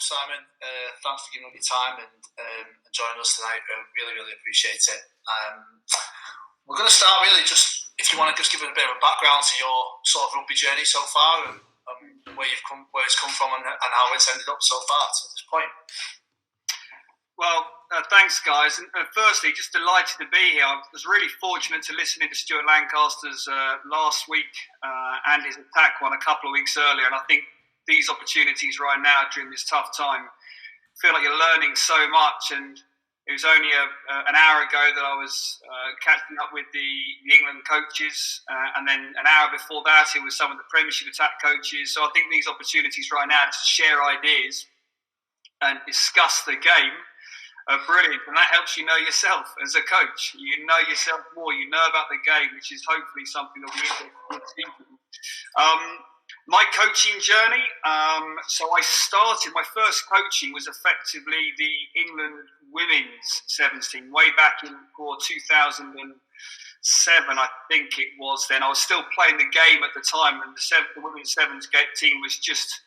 welcome, Simon. Thanks for giving up your time and joining us tonight. Really, really appreciate it. We're going to start really just, if you want to just give a bit of a background to your sort of rugby journey so far and where it's come from and how it's ended up so far to this point. Well, thanks, guys. And firstly, just delighted to be here. I was really fortunate to listen to Stuart Lancaster's last week and his attack one a couple of weeks earlier. And I think these opportunities right now during this tough time, feel like you're learning so much. And it was only an hour ago that I was catching up with the England coaches, and then an hour before that it was some of the Premiership attack coaches. So I think these opportunities right now to share ideas and discuss the game are brilliant, and that helps you know yourself as a coach. You know yourself more, you know about the game, which is hopefully something that we my coaching journey, so I started, my first coaching was effectively the England women's sevens team, way back in 2007, I think it was then. I was still playing the game at the time, and the women's sevens team was just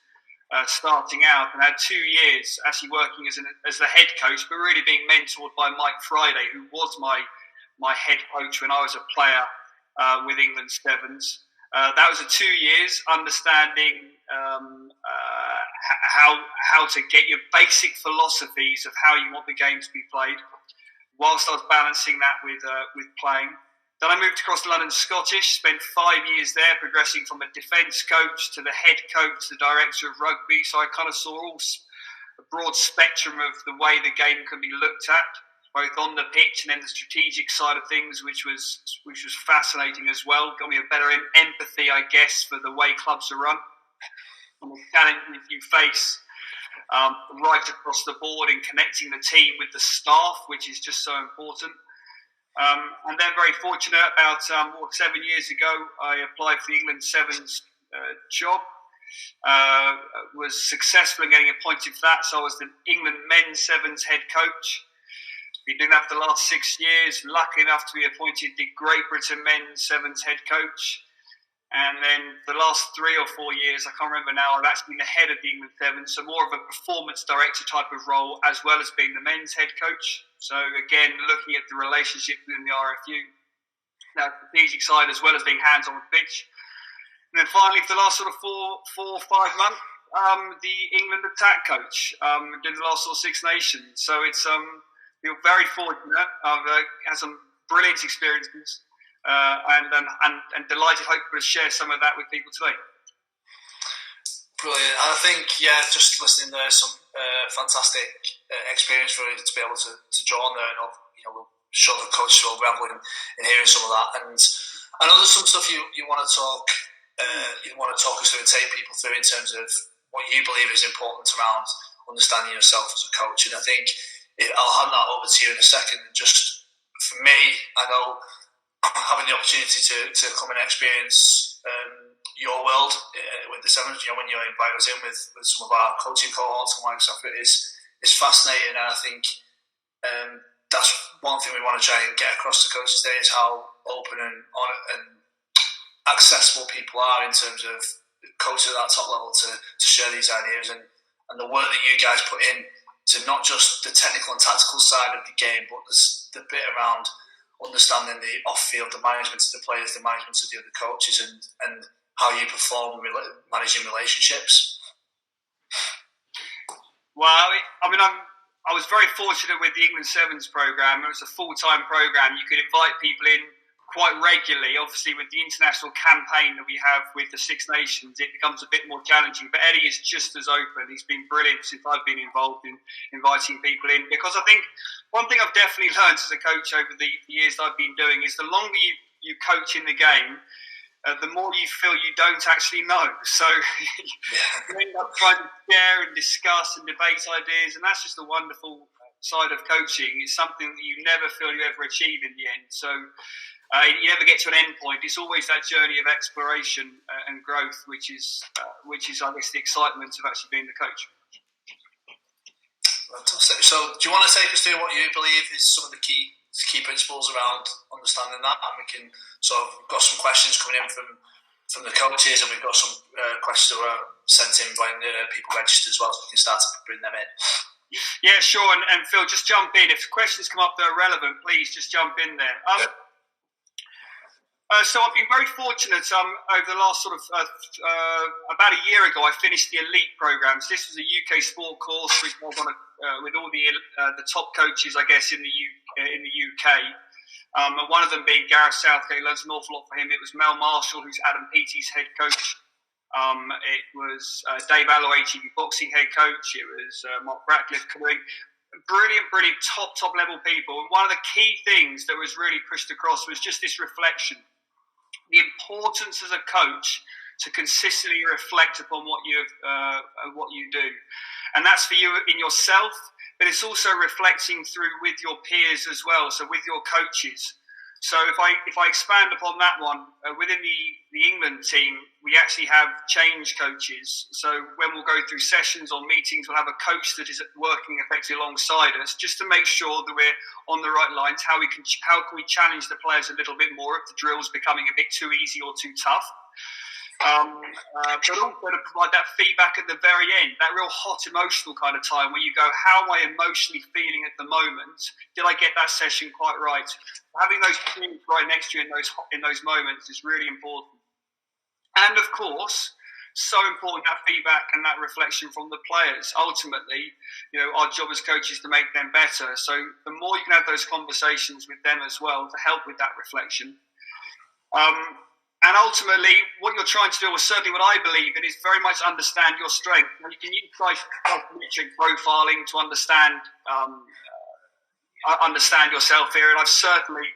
starting out, and I had 2 years actually working as the head coach, but really being mentored by Mike Friday, who was my head coach when I was a player with England sevens. That was 2 years understanding how to get your basic philosophies of how you want the game to be played, whilst I was balancing that with playing. Then I moved across to London Scottish, spent 5 years there, progressing from a defence coach to the head coach, the director of rugby. So I kind of saw a broad spectrum of the way the game can be looked at, both on the pitch and then the strategic side of things, which was fascinating as well. Got me a better empathy, I guess, for the way clubs are run and the challenges you face right across the board in connecting the team with the staff, which is just so important. And then very fortunate, about 7 years ago, I applied for the England Sevens job. Was successful in getting appointed for that, so I was the England Men's Sevens head coach. Been doing that for the last 6 years, lucky enough to be appointed the Great Britain Men's Sevens head coach. And then the last 3 or 4 years, I can't remember now, I've actually been the head of the England Sevens, so more of a performance director type of role, as well as being the men's head coach. So again, looking at the relationship within the RFU, now strategic side, as well as being hands-on the pitch. And then finally, for the last sort of 4 or 5 months, the England attack coach, doing the last sort of Six Nations. So it's feel very fortunate. I've had some brilliant experiences, and delighted, hopefully, to share some of that with people today. Brilliant. I think, just listening there, some fantastic experience for you to be able to draw on there, and we'll show the coaches will revel in hearing some of that. And I know there's some stuff you want to talk us through and take people through in terms of what you believe is important around understanding yourself as a coach. And I think I'll hand that over to you in a second. Just for me, I know having the opportunity to come and experience your world with the Sevens, when you invite us in with some of our coaching cohorts and like stuff, is fascinating. And I think that's one thing we want to try and get across to coaches today, is how open and accessible people are in terms of coaching at that top level to share these ideas and the work that you guys put in to not just the technical and tactical side of the game, but the bit around understanding the off-field, the management of the players, the management of the other coaches, and how you perform managing relationships. Well, I was very fortunate with the England Sevens programme. It was a full-time programme. You could invite people in quite regularly. Obviously, with the international campaign that we have with the Six Nations, it becomes a bit more challenging. But Eddie is just as open. He's been brilliant since I've been involved in inviting people in. Because I think one thing I've definitely learned as a coach over the years that I've been doing is the longer you coach in the game, the more you feel you don't actually know. So you end up trying to share and discuss and debate ideas, and that's just the wonderful side of coaching. It's something that you never feel you ever achieve in the end. So you never get to an end point. It's always that journey of exploration and growth, which is, I guess, the excitement of actually being the coach. Fantastic. So, do you want to take us through what you believe is some of the key principles around understanding that? And we can we've got some questions coming in from the coaches, and we've got some questions sent in when people register as well, so we can start to bring them in. Yeah, sure. And Phil, just jump in. If questions come up that are relevant, please just jump in there. So I've been very fortunate over the last sort of about a year ago. I finished the elite programs. This was a UK sport course which was on with all the top coaches, I guess, in the UK. And one of them being Gareth Southgate. Learned an awful lot from him. It was Mel Marshall, who's Adam Peaty's head coach. It was Dave Alloway, GB boxing head coach. It was Mark Ratcliffe coming. Brilliant, top level people. And one of the key things that was really pushed across was just this reflection. The importance as a coach to consistently reflect upon what you do, and that's for you in yourself, but it's also reflecting through with your peers as well. So with your coaches. So if I expand upon that one, within the England team, we actually have change coaches. So when we'll go through sessions or meetings, we'll have a coach that is working effectively alongside us, just to make sure that we're on the right lines. How can we challenge the players a little bit more if the drill's becoming a bit too easy or too tough? But also to provide that feedback at the very end, that real hot emotional kind of time where you go, how am I emotionally feeling at the moment? Did I get that session quite right? Having those peers right next to you in those moments is really important. And of course, so important, that feedback and that reflection from the players. Ultimately, our job as coaches is to make them better. So the more you can have those conversations with them as well to help with that reflection. And ultimately, what you're trying to do, or certainly what I believe in, is very much understand your strength. You can use psychometric profiling to understand yourself here. And I've certainly,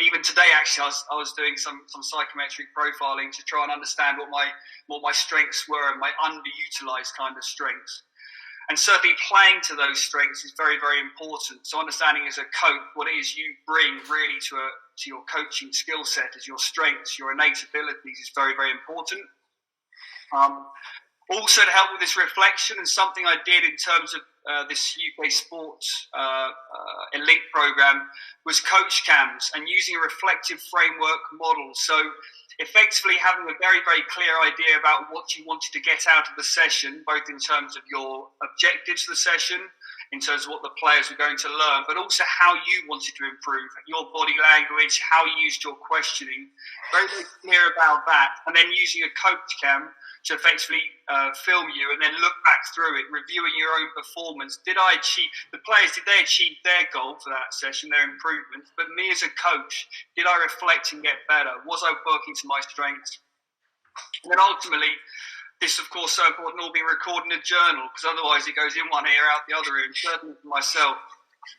even today, actually, I was doing some psychometric profiling to try and understand what my strengths were and my underutilized kind of strengths. And certainly playing to those strengths is very, very important. So understanding as a coach what it is you bring really to your coaching skill set as your strengths, your innate abilities is very, very important. Also to help with this reflection, and something I did in terms of this UK sports elite program was coach cams and using a reflective framework model. So effectively having a very, very clear idea about what you wanted to get out of the session, both in terms of your objectives of the session, in terms of what the players were going to learn, but also how you wanted to improve, your body language, how you used your questioning. Very, very clear about that. And then using a coach cam to effectively film you and then look back through it, reviewing your own performance. Did they achieve their goal for that session, their improvements? But me as a coach, did I reflect and get better? Was I working to my strengths? And then ultimately, this, of course, so important, all being recorded in a journal, because otherwise it goes in one ear, out the other ear. And certainly for myself,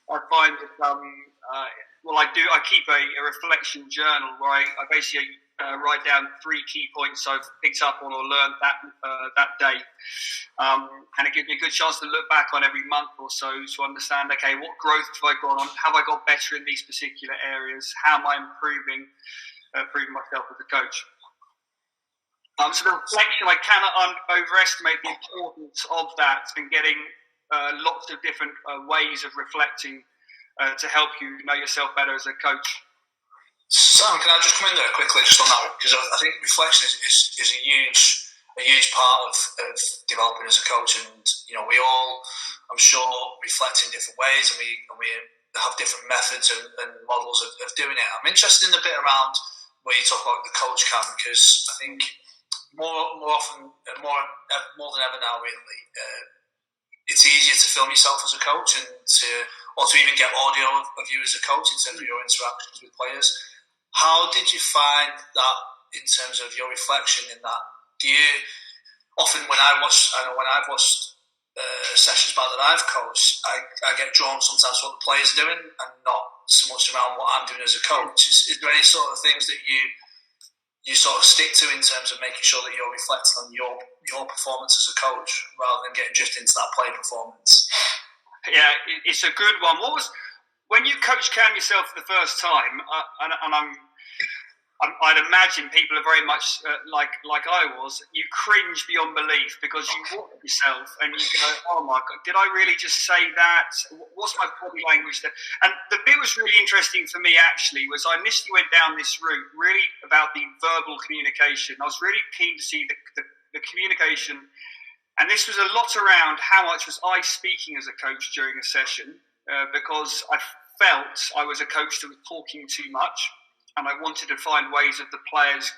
I find that, I keep a reflection journal where I basically write down 3 key points I've picked up on or learned that day. And it gives me a good chance to look back on every month or so to understand, okay, what growth have I gone on? Have I got better in these particular areas? How am I improving myself as a coach? So the reflection, I cannot overestimate the importance of that and getting lots of different ways of reflecting to help you know yourself better as a coach. Sam, can I just come in there quickly just on that? Because I think reflection is a huge part of developing as a coach, and we all, I'm sure, reflect in different ways, and we have different methods and models of doing it. I'm interested in the bit around where you talk about the coach cam, because I think more often, more than ever now, really, it's easier to film yourself as a coach and to even get audio of you as a coach in terms of your interactions with players. How did you find that in terms of your reflection in that? Do you often, when I've watched sessions back that I've coached, I get drawn sometimes to what the players are doing and not so much around what I'm doing as a coach. Is there any sort of things that you sort of stick to in terms of making sure that you're reflecting on your performance as a coach rather than getting drifted into that play performance? Yeah, it's a good one. When you coach cam yourself for the first time, I'd imagine people are very much like I was. You cringe beyond belief because you watch yourself and you go, "Oh my God, did I really just say that? What's my body language there?" And the bit was really interesting for me. Actually, was I initially went down this route really about the verbal communication. I was really keen to see the the communication. And this was a lot around how much was I speaking as a coach during a session, because I felt I was a coach that was talking too much, and I wanted to find ways of the players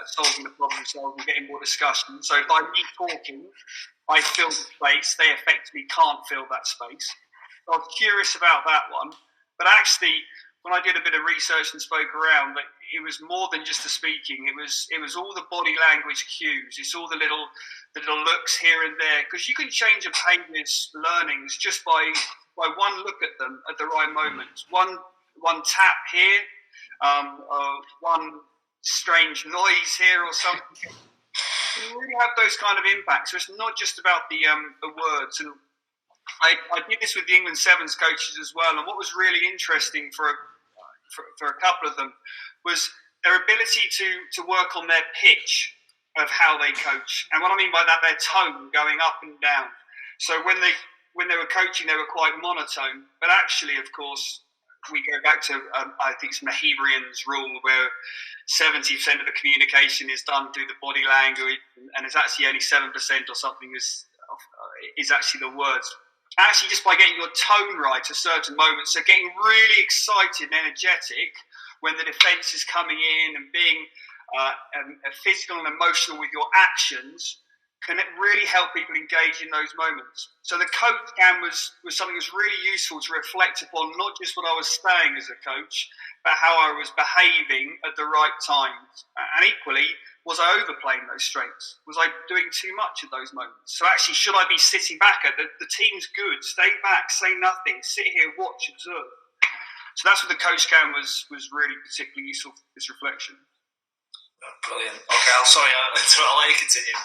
solving the problem themselves and getting more discussion. So by me talking, I fill the space. They effectively can't fill that space. So I was curious about that one. But actually, when I did a bit of research and spoke around, that it was more than just the speaking. It was all the body language cues. It's all the little looks here and there, because you can change a behaviour's learnings just by one look at them at the right moment. One tap here, one strange noise here, or something. You can really have those kind of impacts. So it's not just about the words. And I did this with the England Sevens coaches as well. And what was really interesting for a couple of them was their ability to work on their pitch of how they coach. And what I mean by that, their tone going up and down. So when they were coaching, they were quite monotone. But actually, of course, we go back to, I think it's Mahebrian's rule, where 70% of the communication is done through the body language, and it's actually only 7% or something is actually the words. Actually, just by getting your tone right at certain moments, so getting really excited and energetic when the defence is coming in, and being physical and emotional with your actions, can it really help people engage in those moments. So the coach cam was something that was really useful to reflect upon, not just what I was saying as a coach, but how I was behaving at the right times. And equally, was I overplaying those strengths? Was I doing too much at those moments? So actually, should I be sitting back at the team's good, stay back, say nothing, sit here, watch, observe? So that's what the coach cam was really particularly useful for this reflection. Brilliant. Okay, I'll let you continue.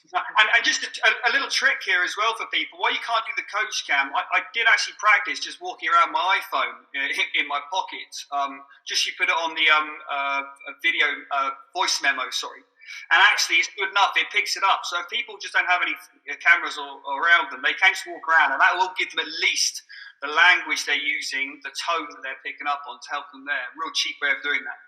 And just a little trick here as well for people. While you can't do the coach cam, I did actually practice just walking around my iPhone in my pocket. Just you put it on the video voice memo, and actually it's good enough. It picks it up. So if people just don't have any cameras or around them, they can just walk around, and that will give them at least the language they're using, the tone that they're picking up on, to help them there. Real cheap way of doing that.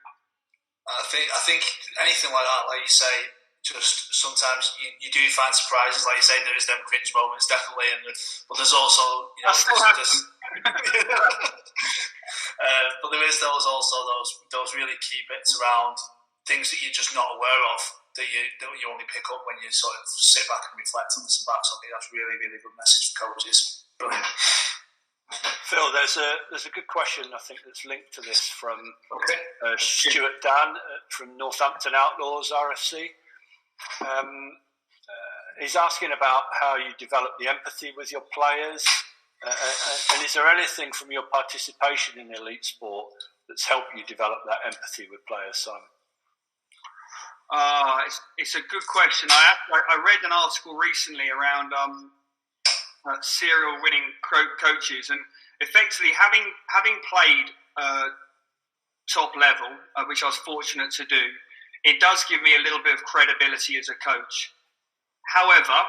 I think anything like that, like you say, just sometimes you do find surprises. Like you say, there is them cringe moments, definitely, but there's also, but there is those really key bits around things that you're just not aware of, that you only pick up when you sort of sit back and reflect and listen back. So I think that's really, really good message for coaches. Brilliant. Phil, there's a good question, I think, that's linked to this from Stuart Dan from Northampton Outlaws RFC. He's asking about how you develop the empathy with your players, and is there anything from your participation in elite sport that's helped you develop that empathy with players, Simon? It's a good question. I read an article recently around serial winning coaches, and effectively having played top level, which I was fortunate to do, it does give me a little bit of credibility as a coach. However,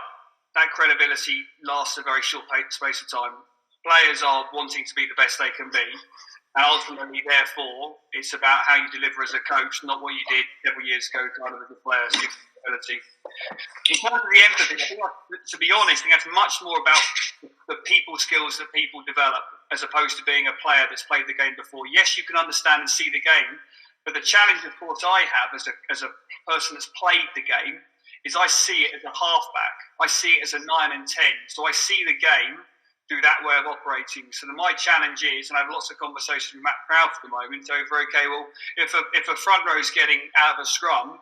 that credibility lasts a very short space of time. Players are wanting to be the best they can be, and ultimately, therefore, it's about how you deliver as a coach, not what you did several years ago kind of as a player. In terms of the empathy, to be honest, I think that's much more about the people skills that people develop, as opposed to being a player that's played the game before. Yes, you can understand and see the game, but the challenge, of course, I have as a person that's played the game is I see it as a halfback. I see it as a 9 and 10. So I see the game through that way of operating. So my challenge is, and I have lots of conversations with Matt Proud at the moment, over, okay, well, if a front row is getting out of a scrum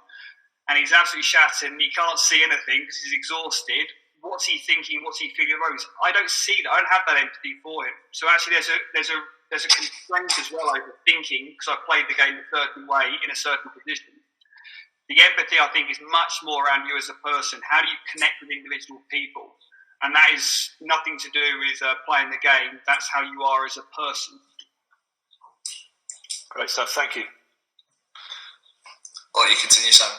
and he's absolutely shattered and he can't see anything because he's exhausted, what's he thinking? What's he feeling? I don't see that. I don't have that empathy for him. So actually there's a constraint as well over thinking, because I've played the game a certain way in a certain position. The empathy, I think, is much more around you as a person. How do you connect with individual people? And that is nothing to do with playing the game. That's how you are as a person. Great stuff. Thank you. Well, you continue, Sam.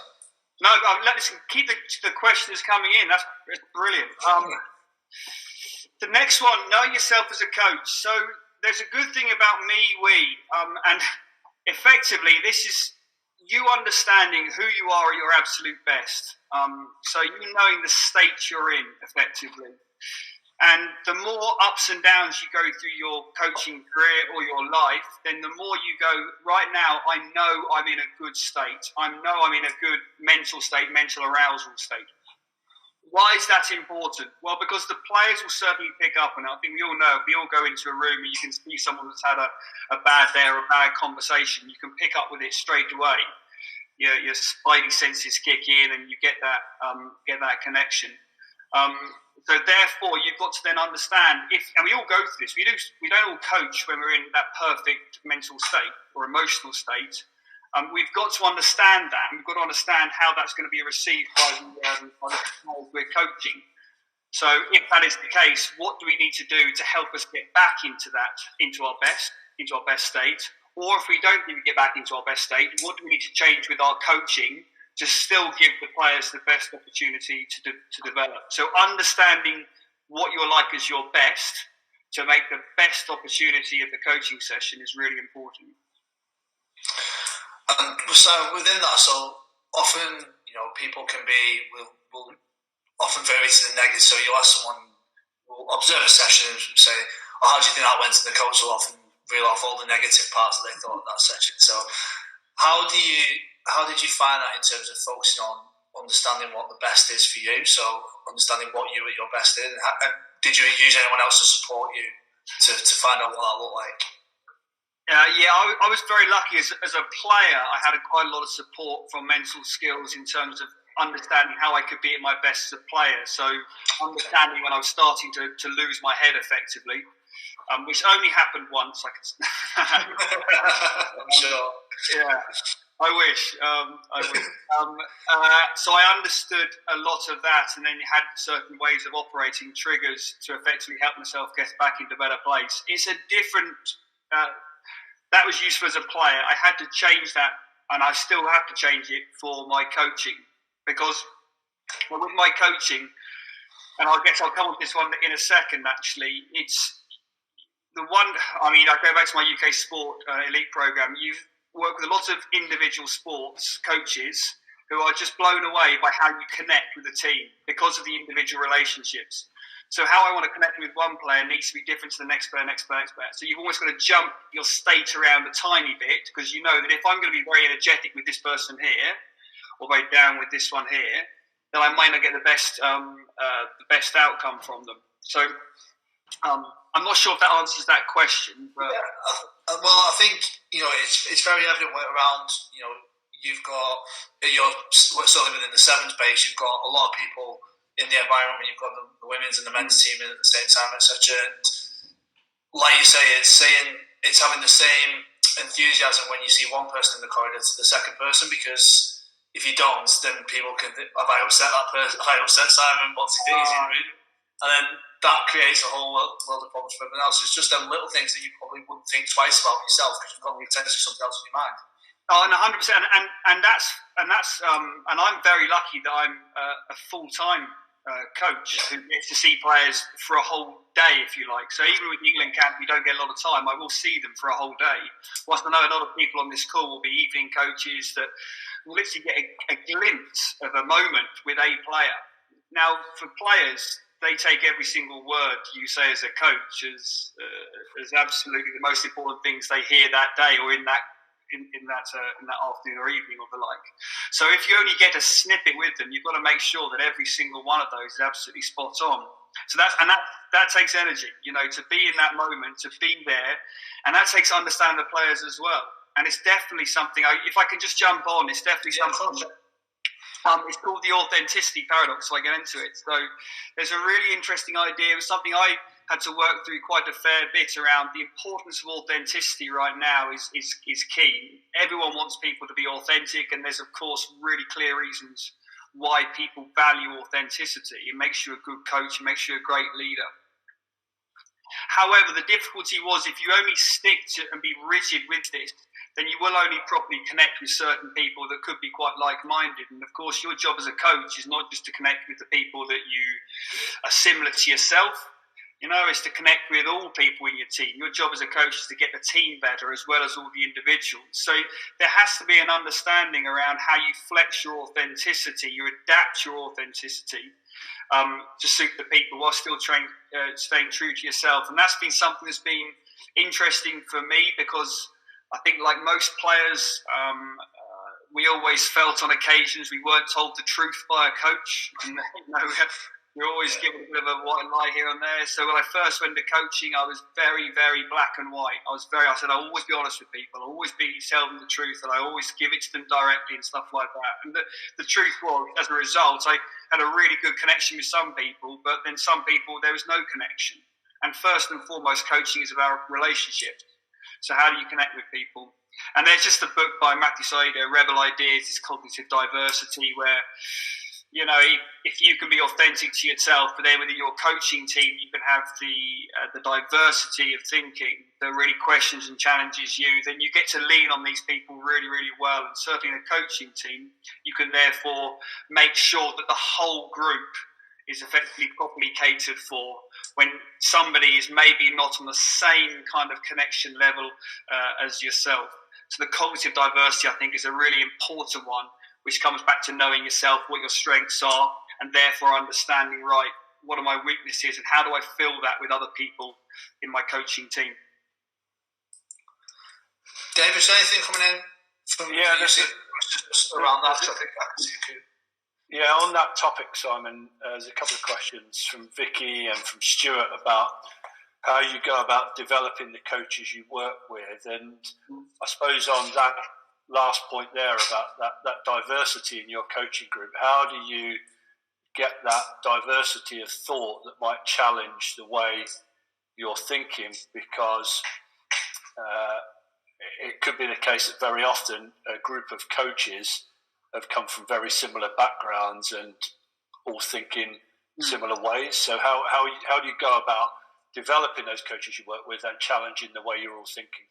No, let's keep the questions coming in. That's brilliant. The next one, know yourself as a coach. So there's a good thing about me, and effectively this is you understanding who you are at your absolute best. So you knowing the state you're in effectively. And the more ups and downs you go through your coaching career or your life, then the more you go, right now, I know I'm in a good state. I know I'm in a good mental state, mental arousal state. Why is that important? Well, because the players will certainly pick up, and I think we all know, if we all go into a room and you can see someone that's had a bad day or a bad conversation, you can pick up with it straight away. Your spidey senses kick in and you get that connection. So therefore, you've got to then understand and we all go through this. We don't all coach when we're in that perfect mental state or emotional state. We've got to understand that, and we've got to understand how that's going to be received by the players we're coaching. So if that is the case, what do we need to do to help us get back into our best state? Or if we don't need to get back into our best state, what do we need to change with our coaching to still give the players the best opportunity to develop? So understanding what you're like as your best to make the best opportunity of the coaching session is really important. So within that, so often, people can will often vary to the negative. So you'll ask someone, will observe a session and say, how do you think that went? And the coach will often reel off all the negative parts that they thought of that session. So how did you find that in terms of focusing on understanding what the best is for you? So understanding what you were your best in, and did you use anyone else to support you to find out what that looked like? I was very lucky as a player. I had quite a lot of support from mental skills in terms of understanding how I could be at my best as a player. So understanding when I was starting to lose my head effectively, which only happened once. I'm sure. Yeah. I wish. So I understood a lot of that, and then you had certain ways of operating triggers to effectively help myself get back into a better place. It's a different. That was useful as a player. I had to change that, and I still have to change it for my coaching, because with my coaching, and I guess I'll come on to this one in a second. Actually, it's the one. I go back to my UK Sport Elite program. You've work with a lot of individual sports coaches who are just blown away by how you connect with the team because of the individual relationships. So how I want to connect with one player needs to be different to the next player. So you've always got to jump your state around a tiny bit, because you know that if I'm going to be very energetic with this person here, or very down with this one here, then I might not get the best outcome from them. So I'm not sure if that answers that question, but well, I think it's very evident around. You've got certainly within the sevens base, you've got a lot of people in the environment. You've got the women's and the men's team at the same time, etc. And like you say, it's having the same enthusiasm when you see one person in the corridor to the second person, because if you don't, then people can think, have I upset that person? Have I upset Simon? What's he doing? And then that creates a whole world of problems for everyone else. It's just them little things that you probably wouldn't think twice about yourself, because you've got potentially something else in your mind. Oh, and 100%, and I'm very lucky that I'm a full-time coach who gets to see players for a whole day, if you like. So even with the England camp, we don't get a lot of time. I will see them for a whole day. Whilst I know a lot of people on this call will be evening coaches that will literally get a glimpse of a moment with a player. Now, for players, they take every single word you say as a coach as absolutely the most important things they hear that day, or in that afternoon or evening or the like. So if you only get a snippet with them, you've got to make sure that every single one of those is absolutely spot on. So that takes energy, to be in that moment, to be there, and that takes understanding the players as well. And it's definitely something. If I can just jump on, it's definitely something. It's called the authenticity paradox, so I get into it. So there's a really interesting idea. It was something I had to work through quite a fair bit around. The importance of authenticity right now is key. Everyone wants people to be authentic, and there's, of course, really clear reasons why people value authenticity. It makes you a good coach. It makes you a great leader. However, the difficulty was if you only stick to and be rigid with this, then you will only properly connect with certain people that could be quite like-minded. And of course, your job as a coach is not just to connect with the people that you are similar to yourself, It's to connect with all people in your team. Your job as a coach is to get the team better as well as all the individuals. So there has to be an understanding around how you flex your authenticity, you adapt your authenticity to suit the people while still staying true to yourself. And that's been something that's been interesting for me, because I think, like most players, we always felt on occasions we weren't told the truth by a coach. And, we're always given a bit of a white lie here and there. So when I first went to coaching, I was very, very black and white. I said I'll always be honest with people. I'll always tell them the truth, and I always give it to them directly and stuff like that. And the truth was, as a result, I had a really good connection with some people, but then some people, there was no connection. And first and foremost, coaching is about relationships. So how do you connect with people? And there's just a book by Matthew Saida, Rebel Ideas, is Cognitive Diversity, where, if you can be authentic to yourself, but then within your coaching team, you can have the diversity of thinking that really questions and challenges you, then you get to lean on these people really, really well. And certainly in a coaching team, you can therefore make sure that the whole group is effectively properly catered for when somebody is maybe not on the same kind of connection level as yourself. So the cognitive diversity, I think, is a really important one, which comes back to knowing yourself, what your strengths are, and therefore understanding, right, what are my weaknesses and how do I fill that with other people in my coaching team. Dave, is there anything coming in from around that? I think I can see a few. Yeah, on that topic, Simon, there's a couple of questions from Vicky and from Stuart about how you go about developing the coaches you work with. And I suppose on that last point there about that diversity in your coaching group, how do you get that diversity of thought that might challenge the way you're thinking? Because it could be the case that very often a group of coaches have come from very similar backgrounds and all thinking similar ways. So how do you go about developing those coaches you work with and challenging the way you're all thinking?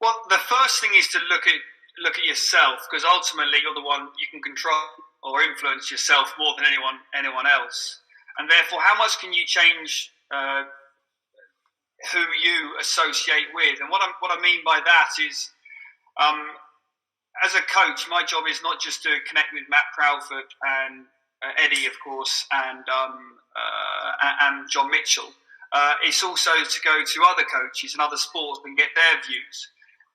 Well, the first thing is to look at yourself, because ultimately you're the one you can control or influence yourself more than anyone else. And therefore, how much can you change who you associate with? And what I mean by that is, as a coach, my job is not just to connect with Matt Proudfoot and Eddie, of course, and John Mitchell. It's also to go to other coaches and other sports and get their views.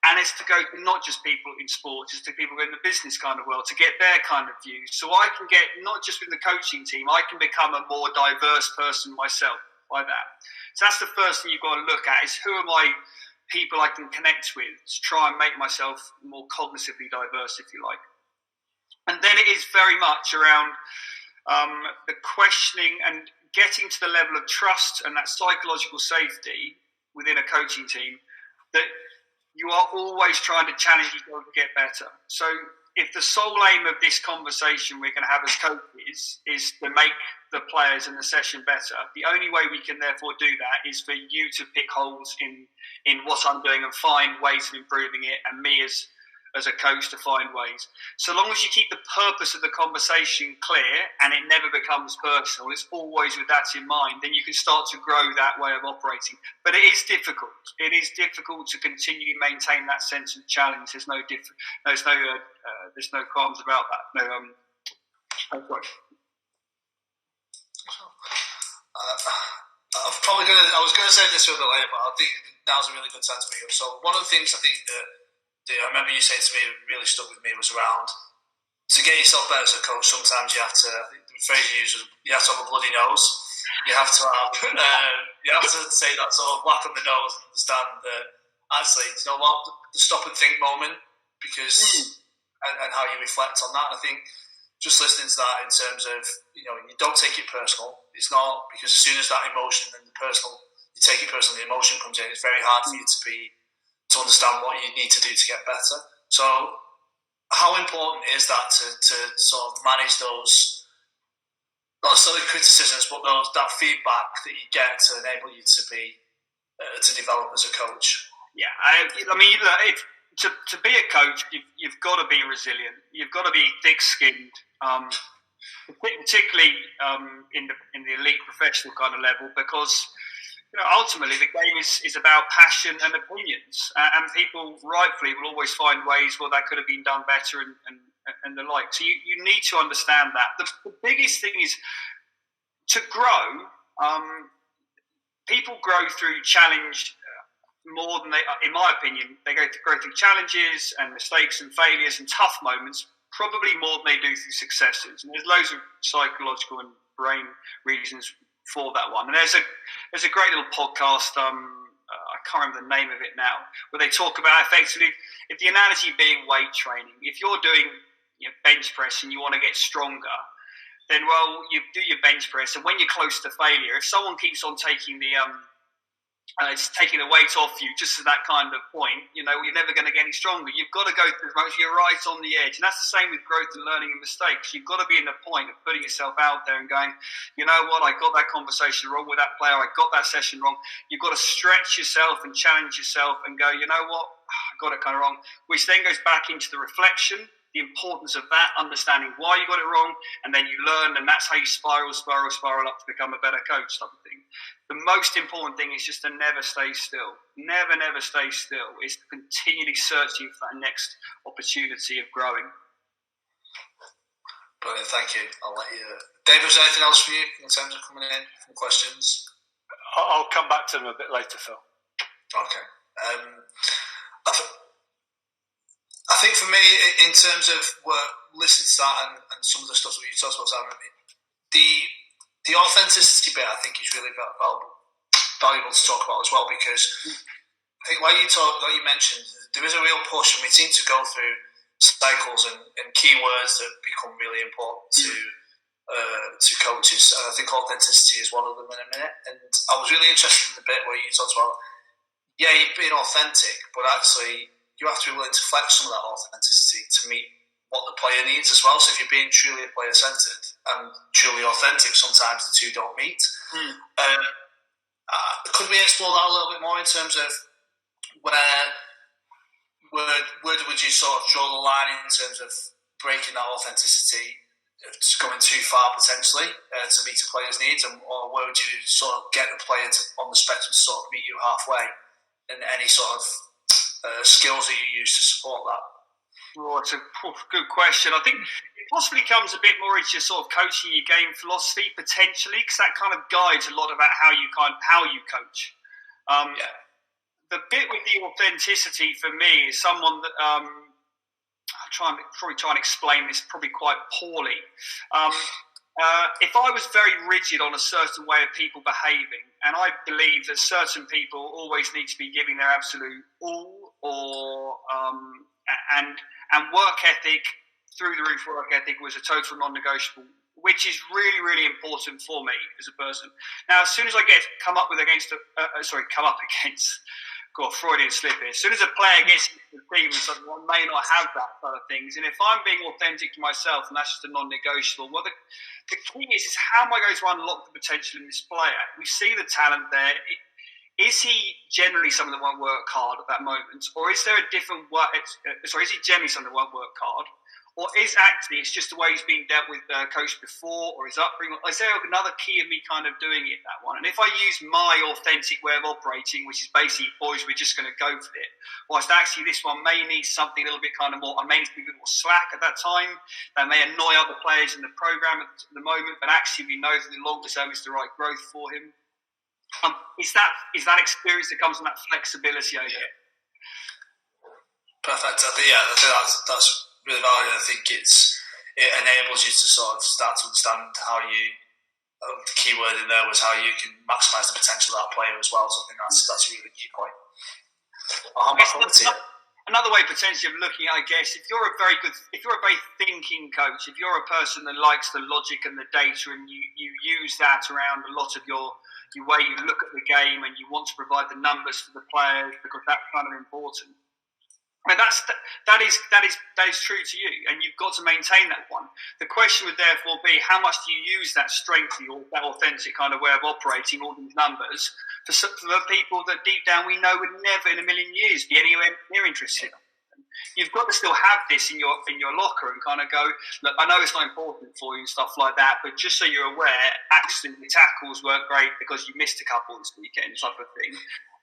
And it's to go to not just people in sports, it's to people in the business kind of world to get their kind of views. So I can get, not just with the coaching team, I can become a more diverse person myself by that. So that's the first thing you've got to look at, is who are my people I can connect with to try and make myself more cognitively diverse, if you like. And then it is very much around the questioning and getting to the level of trust and that psychological safety within a coaching team that you are always trying to challenge each other to get better. So if the sole aim of this conversation we're going to have as coaches is to make the players in the session better, the only way we can therefore do that is for you to pick holes in what I'm doing and find ways of improving it, and me as a coach to find ways. So long as you keep the purpose of the conversation clear and it never becomes personal, it's always with that in mind, then you can start to grow that way of operating. But it is difficult. It is difficult to continually maintain that sense of challenge. There's no qualms about that. I was going to say this a bit later, but I think now's a really good time to bring up. So one of the things I think that I remember you saying to me really stuck with me was around, to get yourself better as a coach, sometimes you have to, I think the phrase you use was, you have to have a bloody nose. You have to have take that sort of whack on the nose and understand that actually, you know what, the stop and think moment, because and how you reflect on that. And I think just listening to that in terms of, you don't take it personal. It's not, because as soon as that emotion and the personal, you take it personally, the emotion comes in, it's very hard for you to understand what you need to do to get better. So how important is that to sort of manage those, not necessarily criticisms, but that feedback that you get to enable you to be to develop as a coach? Yeah, I mean, to be a coach, you've got to be resilient. You've got to be thick-skinned. particularly in the elite professional kind of level, because ultimately the game is about passion and opinions, and people rightfully will always find ways, well, that could have been done better and the like. So you need to understand that. The biggest thing is to grow. People grow through challenge more than in my opinion, they grow through challenges and mistakes and failures and tough moments, probably more than they do through successes. And there's loads of psychological and brain reasons for that one. And there's a great little podcast, I can't remember the name of it now, where they talk about effectively, if the analogy being weight training, if you're doing bench press and you want to get stronger, then you do your bench press, and when you're close to failure, if someone keeps on taking the weight off you just at that kind of point, you're never going to get any stronger. You've got to go through most. You're right on the edge, and that's the same with growth and learning and mistakes. You've got to be in the point of putting yourself out there and going, you know what, I got that conversation wrong with that player, I got that session wrong. You've got to stretch yourself and challenge yourself and go, you know what, I got it kind of wrong, which then goes back into the reflection, the importance of that, understanding why you got it wrong, and then you learn, and that's how you spiral up to become a better coach type of thing. The most important thing is just to never stay still. Never stay still. It's continually searching for that next opportunity of growing. Brilliant, thank you. I'll let you. David, was there anything else for you in terms of coming in from questions? I'll come back to them a bit later, Phil. Okay. I think for me, in terms of listening to that and some of the stuff that you talked about, Simon, the authenticity bit I think is really valuable to talk about as well, because I think like you mentioned, there is a real push, and we seem to go through cycles and keywords that become really important to coaches, and I think authenticity is one of them in a minute. And I was really interested in the bit where you talked about, you're being authentic, but actually you have to be willing to flex some of that authenticity to meet what the player needs as well. So if you're being truly player-centred and truly authentic, sometimes the two don't meet. Could we explore that a little bit more in terms of where would you sort of draw the line in terms of breaking that authenticity, going too far potentially to meet a player's needs, or where would you sort of get the player on the spectrum to sort of meet you halfway, and any sort of skills that you use to support that? Oh, it's a good question. I think it possibly comes a bit more into your sort of coaching your game philosophy potentially, because that kind of guides a lot about how you coach. The bit with the authenticity for me is someone that I'll try and explain this probably quite poorly. If I was very rigid on a certain way of people behaving, and I believe that certain people always need to be giving their absolute all, and work ethic, through the roof work ethic was a total non-negotiable, which is really, really important for me as a person. Now, as soon as I come up against Freudian slip here. As soon as a player gets into the team, it's like, well, I may not have that sort of things. And if I'm being authentic to myself, and that's just a non-negotiable, well, the key is how am I going to unlock the potential in this player? We see the talent there. Is he generally someone that won't work hard at that moment? Or is there a different way? Is he generally someone that won't work hard? Or is it's just the way he's been dealt with coached before, or his upbringing? Is there another key of me kind of doing it, that one? And if I use my authentic way of operating, which is basically, boys, we're just going to go for it, whilst actually this one may need something a little bit kind of more, I may need to be a bit more slack at that time, that may annoy other players in the programme at the moment, but actually we know that the longer term is the right growth for him. Is that experience that comes from that flexibility I get? Perfect. I think that's really valuable. I think it enables you to sort of start to understand how you. The key word in there was how you can maximise the potential of that player as well. So I think that's a really key point. Another way potentially of looking at, I guess, if you're a very thinking coach, if you're a person that likes the logic and the data, and you use that around a lot of your way you look at the game, and you want to provide the numbers for the players because that's kind of important. I mean, that is true to you, and you've got to maintain that one. The question would therefore be, how much do you use that strength, that authentic kind of way of operating, all these numbers, for the people that deep down we know would never in a million years be anywhere near interested. you've got to still have this in your locker and kind of go, look, I know it's not important for you and stuff like that, but just so you're aware, actually the tackles weren't great because you missed a couple this weekend, type of thing.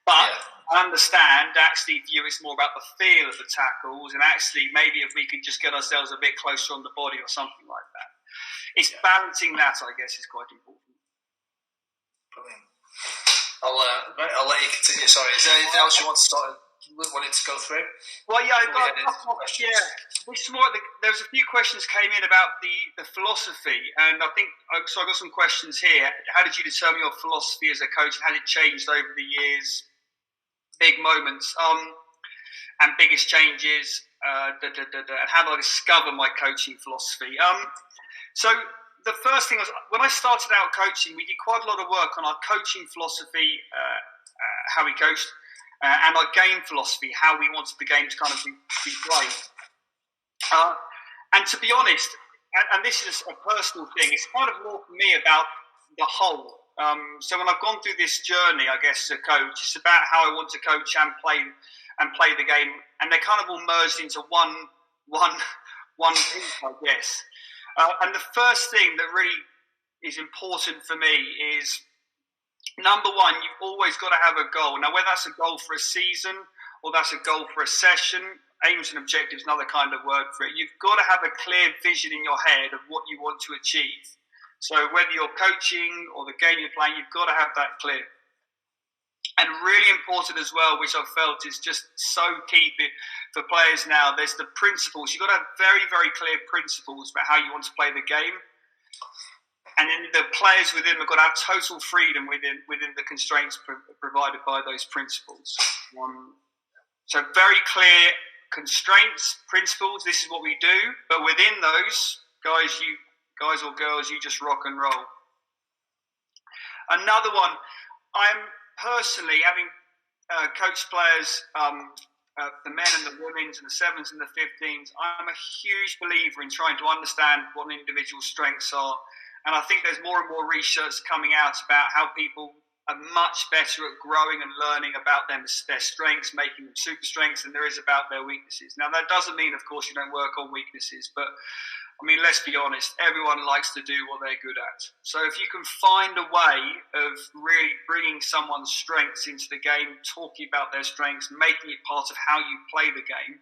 But I understand, actually, for you, it's more about the feel of the tackles, and actually maybe if we could just get ourselves a bit closer on the body or something like that. It's balancing that, I guess, is quite important. Brilliant. I'll let you continue. Sorry, is there anything else you wanted to go through? Well, yeah, I've got this is more. There's a few questions came in about the philosophy, and I think so. I got some questions here. How did you determine your philosophy as a coach, and has it changed over the years? Big moments, and biggest changes. And how do I discover my coaching philosophy? So the first thing was, when I started out coaching, we did quite a lot of work on our coaching philosophy, how we coached, and our game philosophy, how we wanted the game to kind of be played. And to be honest, and this is a personal thing, it's kind of more for me about the whole. So when I've gone through this journey, I guess, as a coach, it's about how I want to coach and play the game, and they're kind of all merged into one piece, I guess. And the first thing that really is important for me is, number one, you've always got to have a goal. Now, whether that's a goal for a season or that's a goal for a session, aims and objectives, another kind of word for it. You've got to have a clear vision in your head of what you want to achieve. So whether you're coaching or the game you're playing, you've got to have that clear. And really important as well, which I've felt is just so key for players now, there's the principles. You've got to have very, very clear principles about how you want to play the game. And then the players within have got to have total freedom within the constraints provided by those principles. So very clear constraints, principles, this is what we do. But within those, guys or girls, you just rock and roll. Another one, I'm personally, having coached players, the men and the women's and the 7s and the 15s, I'm a huge believer in trying to understand what an individual's strengths are. And I think there's more and more research coming out about how people are much better at growing and learning about their strengths, making them super strengths, than there is about their weaknesses. Now, that doesn't mean, of course, you don't work on weaknesses, but I mean, let's be honest, everyone likes to do what they're good at. So if you can find a way of really bringing someone's strengths into the game, talking about their strengths, making it part of how you play the game,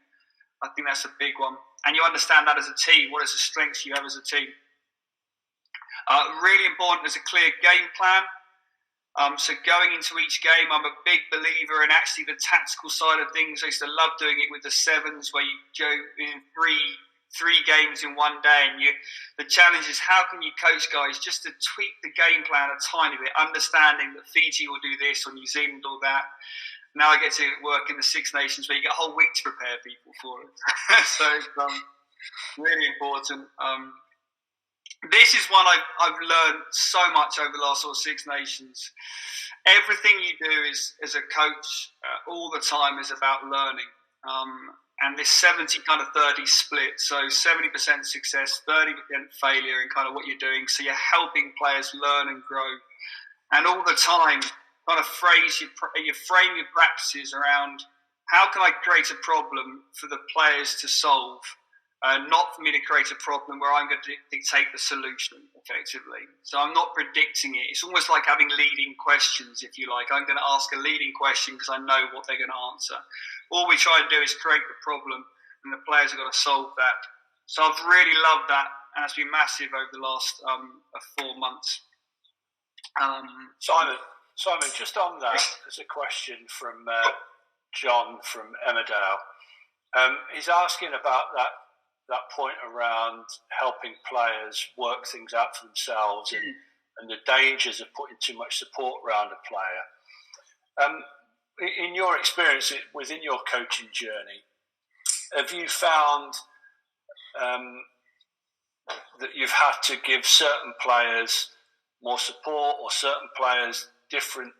I think that's a big one. And you understand that as a team, what is the strengths you have as a team. Really important is a clear game plan. So going into each game, I'm a big believer in actually the tactical side of things. I used to love doing it with the 7s, where you go in three games in one day, and the challenge is how can you coach guys just to tweak the game plan a tiny bit, understanding that Fiji will do this or New Zealand or that. Now I get to work in the Six Nations where you get a whole week to prepare people for it. So really important. This is one I've learned so much over the last Six Nations. Everything you do is as a coach all the time is about learning. And this 70 kind of 30 split, so 70% success, 30% failure in kind of what you're doing. So you're helping players learn and grow. And all the time, kind of you frame your practices around how can I create a problem for the players to solve, not for me to create a problem where I'm going to dictate the solution effectively. So I'm not predicting it. It's almost like having leading questions, if you like. I'm going to ask a leading question because I know what they're going to answer. All we try and do is create the problem, and the players have got to solve that. So I've really loved that, and it's been massive over the last 4 months. Simon, just on that, there's a question from John from Emmerdale. He's asking about that point around helping players work things out for themselves and the dangers of putting too much support around a player. In your experience within your coaching journey, have you found that you've had to give certain players more support or certain players different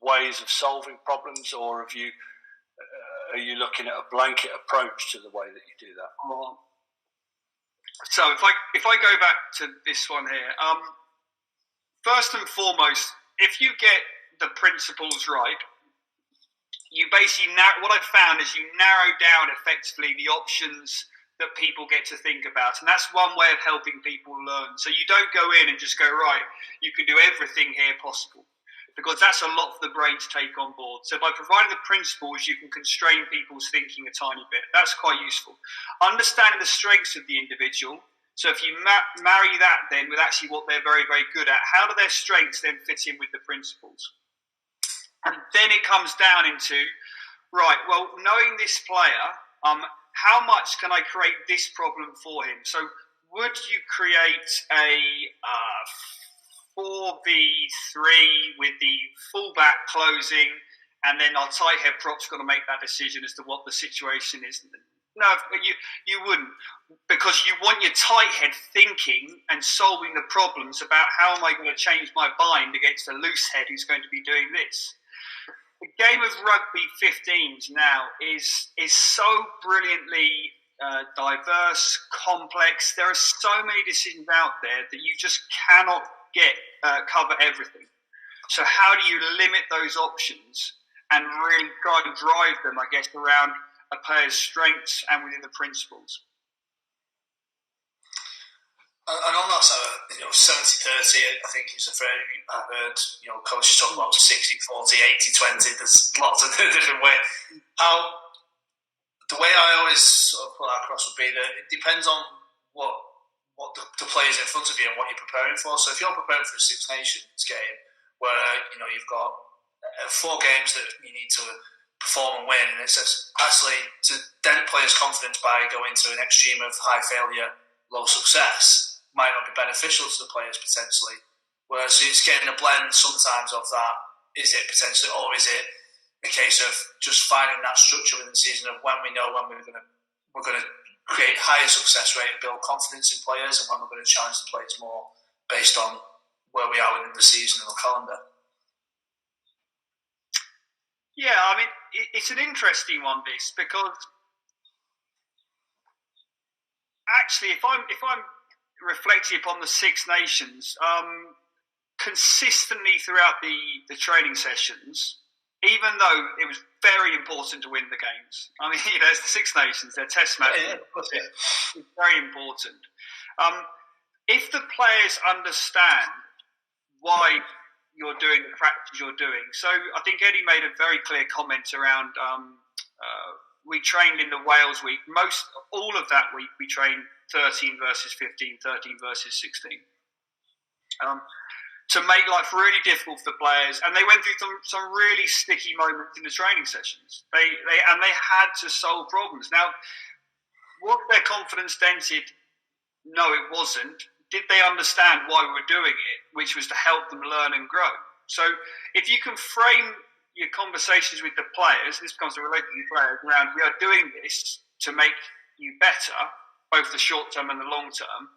ways of solving problems, or are you looking at a blanket approach to the way that you do that? So if I go back to this one here, first and foremost, if you get the principles right, you basically what I've found is you narrow down effectively the options that people get to think about, and that's one way of helping people learn. So you don't go in and just go, right, you can do everything here possible, because that's a lot for the brain to take on board. So by providing the principles, you can constrain people's thinking a tiny bit. That's quite useful. Understanding the strengths of the individual. So if you marry that then with actually what they're very, very good at, how do their strengths then fit in with the principles? And then it comes down into, right, well, knowing this player, how much can I create this problem for him? So would you create a 4v3 with the fullback closing, and then our tight head prop's got to make that decision as to what the situation is? No, you wouldn't, because you want your tight head thinking and solving the problems about how am I going to change my bind against a loose head who's going to be doing this. The game of rugby 15s now is so brilliantly diverse, complex. There are so many decisions out there that you just cannot cover everything. So how do you limit those options and really try and drive them, I guess, around a player's strengths and within the principles? And on that side, 70-30, I think is a phrase I've heard, coaches talk about 60-40, 80-20. There's lots of different ways. The way I always sort of put that across would be that it depends on what the players in front of you and what you're preparing for. So if you're preparing for a Six Nations game where, you've got 4 games that you need to perform and win, and it's actually to dent players' confidence by going to an extreme of high failure, low success might not be beneficial to the players potentially. Whereas it's getting a blend sometimes of that. Is it potentially, or is it a case of just finding that structure within the season of when we know when we're going to create higher success rate and build confidence in players, and when we're going to challenge the players more based on where we are within the season and the calendar? Yeah, I mean, it's an interesting one, this, because actually, if I'm reflecting upon the Six Nations, consistently throughout the training sessions, even though it was very important to win the games. I mean, it's the Six Nations, they're test matches. Yeah. It's very important. If the players understand why you're doing the practice you're doing. So I think Eddie made a very clear comment around we trained in the Wales week. All of that week we trained 13 versus 15, 13 versus 16. To make life really difficult for the players, and they went through some really sticky moments in the training sessions. They had to solve problems. Now, was their confidence dented? No, it wasn't. Did they understand why we were doing it, which was to help them learn and grow? So if you can frame your conversations with the players, this becomes a relationship with players around, we are doing this to make you better, both the short term and the long term,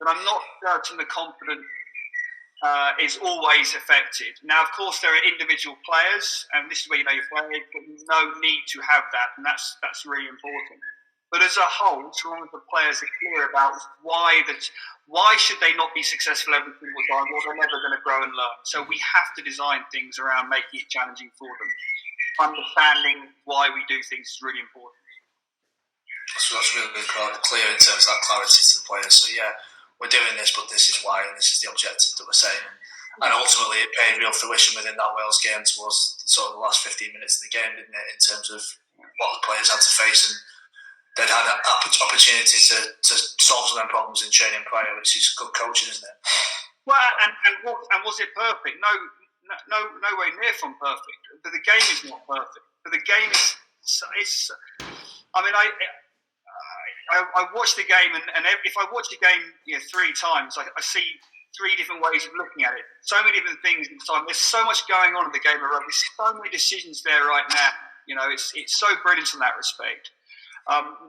then I'm not certain the confidence is always affected. Now, of course, there are individual players, and this is where you know your players, but no need to have that, and that's really important. But as a whole, so long as the players are clear about why should they not be successful every single time, well, they're never going to grow and learn. So we have to design things around making it challenging for them. Understanding why we do things is really important. So that's really clear in terms of that clarity to the players. So yeah, we're doing this, but this is why, and this is the objective that we're saying. And ultimately, it paid real fruition within that Wales game towards sort of the last 15 minutes of the game, didn't it? In terms of what the players had to face, and they'd had an opportunity to solve some of their problems in training prior, which is good coaching, isn't it? Well, and was it perfect? No way near from perfect. But the game is not perfect. But the game is. I mean, I watched the game, and if I watch the game 3 times, I see 3 different ways of looking at it. So many different things at the time. There's so much going on in the game of rugby. There's so many decisions there right now. It's so brilliant in that respect.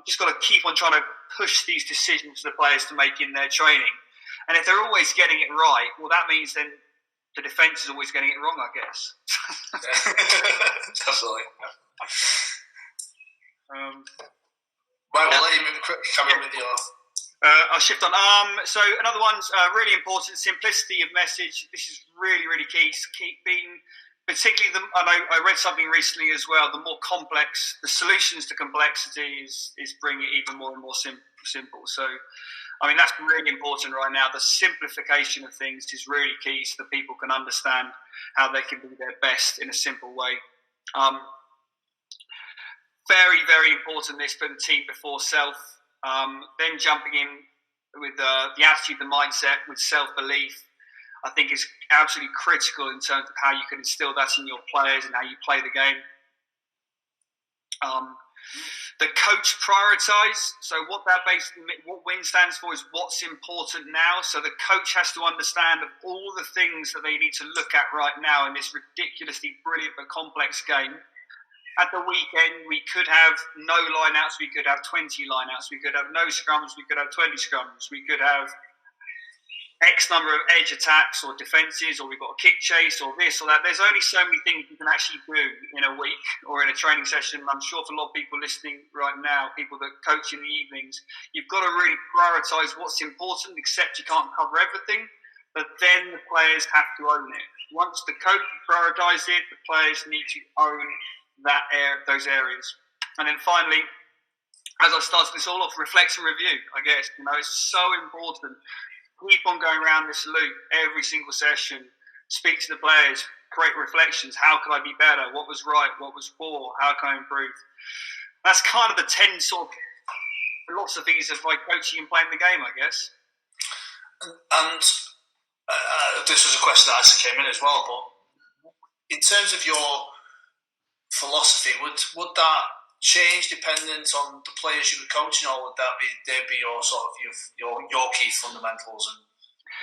Just got to keep on trying to push these decisions to the players to make in their training. And if they're always getting it right, well, that means then the defence is always getting it wrong, I guess. Definitely. Right, well, let you carry on with your I'll shift on. So another one's really important: simplicity of message. This is really, really key. Keep being, particularly I read something recently as well. The more complex the solutions to complexity is bring it even more and more simple. So, I mean, that's really important right now. The simplification of things is really key, so that people can understand how they can be their best in a simple way. Very, very important. This for the team before self. Then jumping in with the attitude, the mindset, with self-belief, I think is absolutely critical in terms of how you can instill that in your players and how you play the game. The coach prioritise. So what WIN stands for is what's important now. So the coach has to understand of all the things that they need to look at right now in this ridiculously brilliant but complex game. At the weekend, we could have no line-outs, we could have 20 line-outs, we could have no scrums, we could have 20 scrums, we could have X number of edge attacks or defences, or we've got a kick chase or this or that. There's only so many things you can actually do in a week or in a training session. I'm sure for a lot of people listening right now, people that coach in the evenings, you've got to really prioritise what's important, except you can't cover everything, but then the players have to own it. Once the coach prioritises it, the players need to own those areas. And then finally, as I started this all off, reflect and review, I guess. It's so important. Keep on going around this loop every single session. Speak to the players, create reflections. How could I be better? What was right? What was poor? How can I improve? That's kind of the 10 sort of philosophies of my coaching and playing the game, I guess. And this was a question that actually came in as well, but in terms of your philosophy, would that change dependent on the players you were coaching, or would they be your sort of your key fundamentals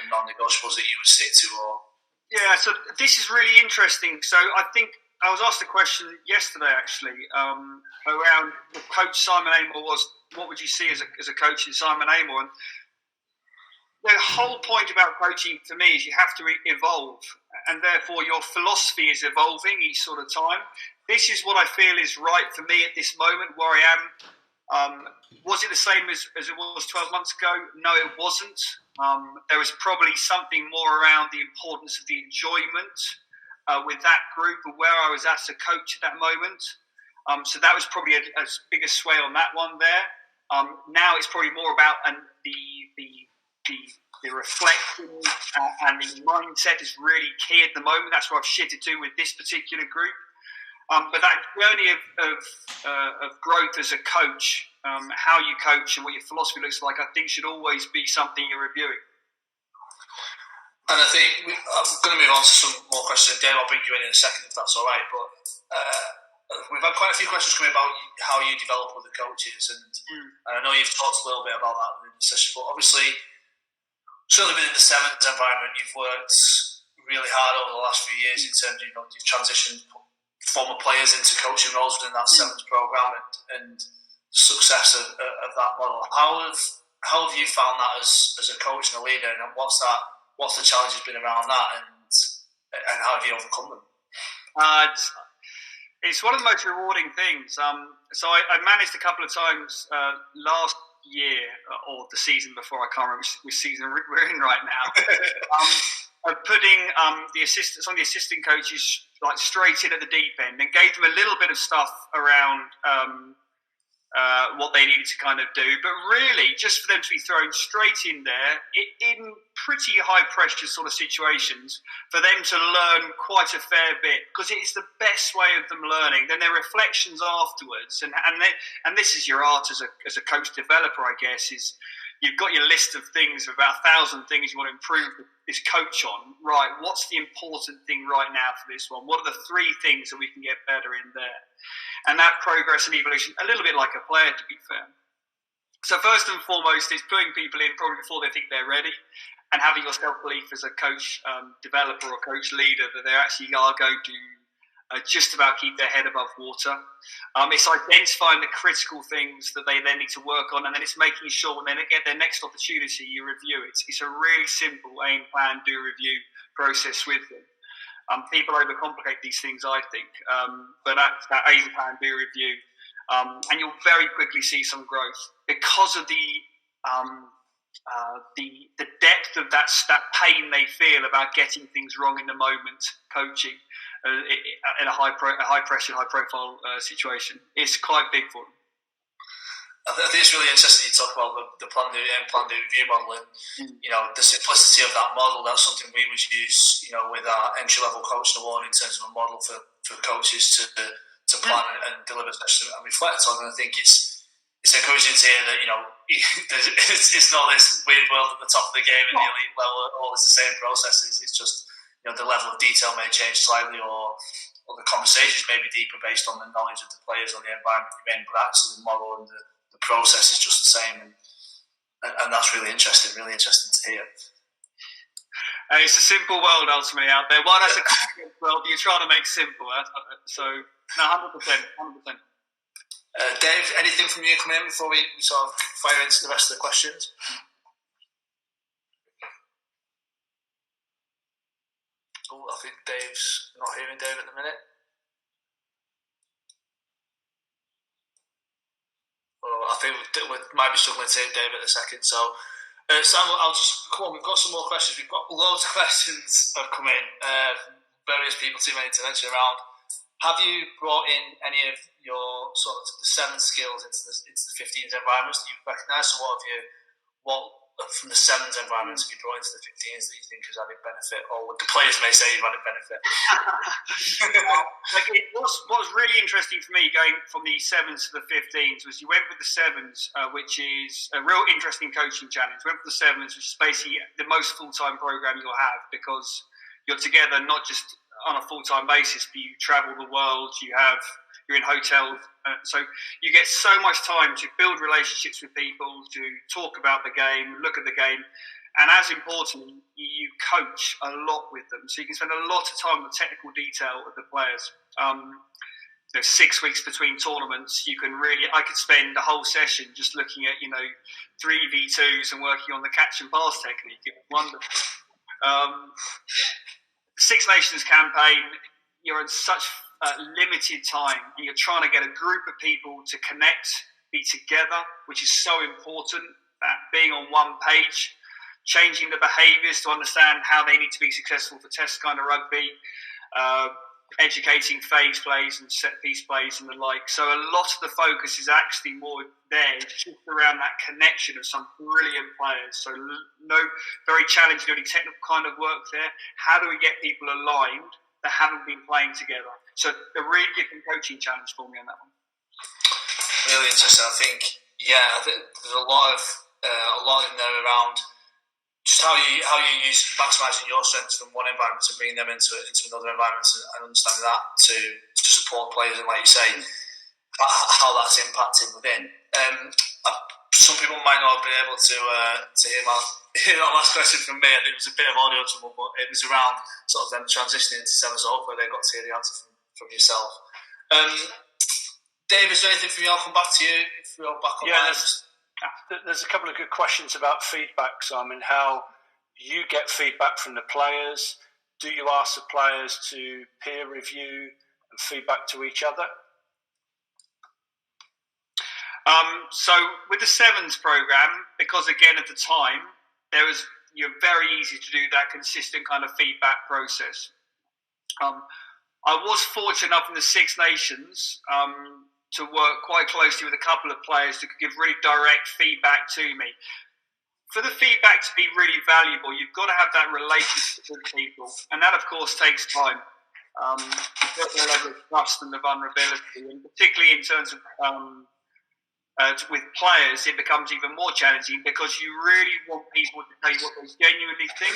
and non-negotiables that you would stick to? Or yeah, so this is really interesting. So I think I was asked a question yesterday actually around Coach Simon Amor was, what would you see as a coach in Simon Amor? And the whole point about coaching for me is you have to evolve, and therefore your philosophy is evolving each sort of time. This is what I feel is right for me at this moment where I am. Was it the same as it was 12 months ago? No, it wasn't. There was probably something more around the importance of the enjoyment with that group and where I was as a coach at that moment. So that was probably a bigger sway on that one there. Now it's probably more about the reflection and the mindset is really key at the moment. That's what I've shifted to with this particular group. But that journey of growth as a coach, how you coach and what your philosophy looks like, I think should always be something you're reviewing. And I think I'm going to move on to some more questions. Dave, I'll bring you in a second if that's all right. But we've had quite a few questions coming about how you develop with the coaches, and I know you've talked a little bit about that in the session. But obviously, certainly within the Sevens environment, you've worked really hard over the last few years in terms of you've transitioned former players into coaching roles within that Sevens program, and the success of that model. How have you found that as a coach and a leader, and what's the challenges been around that, and how have you overcome them? It's one of the most rewarding things. So I managed a couple of times last year or the season before, I can't remember which season we're in right now. Of putting some of the assistant coaches like straight in at the deep end, and gave them a little bit of stuff around what they needed to kind of do, but really just for them to be thrown straight in there in pretty high pressure sort of situations, for them to learn quite a fair bit, because it is the best way of them learning. Then their reflections afterwards, and this is your art as a coach developer, I guess, is you've got your list of things, about 1,000 things you want to improve this coach on. Right, what's the important thing right now for this one? What are the 3 things that we can get better in there? And that progress and evolution, a little bit like a player, to be fair. So first and foremost, it's putting people in probably before they think they're ready, and having your self-belief as a coach developer or coach leader that they actually are going to just about keep their head above water. It's identifying the critical things that they then need to work on, and then it's making sure when they get their next opportunity, you review it. It's a really simple aim, plan, do, review process with them. People overcomplicate these things, I think, but that's that aim, plan, do, review, and you'll very quickly see some growth because of the the depth of that pain they feel about getting things wrong in the moment, coaching in a high pressure, high profile situation. It's quite big for them. I think it's really interesting you talk about the plan do review model, and the simplicity of that model. That's something we would use, with our entry level coaching award in terms of a model for coaches to plan and deliver and reflect on. And I think it's encouraging to hear that it's not this weird world at the top of the game and the elite level. All it's the same processes. It's just the level of detail may change slightly, or the conversations may be deeper based on the knowledge of the players or the environment you're in, but actually the model and the process is just the same, and that's really interesting to hear. It's a simple world ultimately out there. Well, that's a complex world you're trying to make simple. So, no, 100%. Dave, anything from you coming in before we sort of fire into the rest of the questions? Oh, I think Dave's not hearing Dave at the minute. I think we might be struggling to hear Dave at a second. So, Sam, I'll just come on. We've got some more questions. We've got loads of questions have come in. Various people, too many to mention around. Have you brought in any of your sort of the 7 skills into the 15s environments that you've recognised? So, what from the 7s environments have you brought into the 15s that you think has added benefit, or what the players may say you've added benefit? What's really interesting for me going from the 7s to the 15s was you went with the 7s, which is a real interesting coaching challenge. You went for the 7s, which is basically the most full-time program you'll have, because you're together not just on a full-time basis, but you travel the world, you're in hotels, so you get so much time to build relationships with people, to talk about the game, look at the game, and as important, you coach a lot with them, so you can spend a lot of time on the technical detail of the players. 6 weeks between tournaments, I could spend a whole session just looking at 3v2s and working on the catch and pass technique. It was wonderful. Six Nations campaign, you're in such limited time, and you're trying to get a group of people to connect, be together, which is so important. Being on one page, changing the behaviours to understand how they need to be successful for Test kind of rugby, educating phase plays and set piece plays and the like. So a lot of the focus is actually more there, just around that connection of some brilliant players. So no very challenging, really technical kind of work there. How do we get people aligned that haven't been playing together? So a really different coaching challenge for me on that one. Really interesting. I think there's a lot in there around just how you use maximising your strengths from one environment and bringing them into another environment, and understanding that to support players, and like you say, how that's impacting within. Some people might not have been able to hear that last question from me, and it was a bit of audio trouble, but it was around sort of them transitioning into 7s. So hopefully they got to hear the answer from yourself. Dave, is there anything from you? I'll come back to you if we're all back on. There's a couple of good questions about feedback, Simon. How you get feedback from the players? Do you ask the players to peer review and feedback to each other? So with the 7s program, because again at the time you're very easy to do that consistent kind of feedback process. I was fortunate enough in the Six Nations to work quite closely with a couple of players who could give really direct feedback to me. For the feedback to be really valuable, you've got to have that relationship with people, and that of course takes time. The level of trust and the vulnerability, and particularly in terms of with players, it becomes even more challenging because you really want people to tell you what they genuinely think,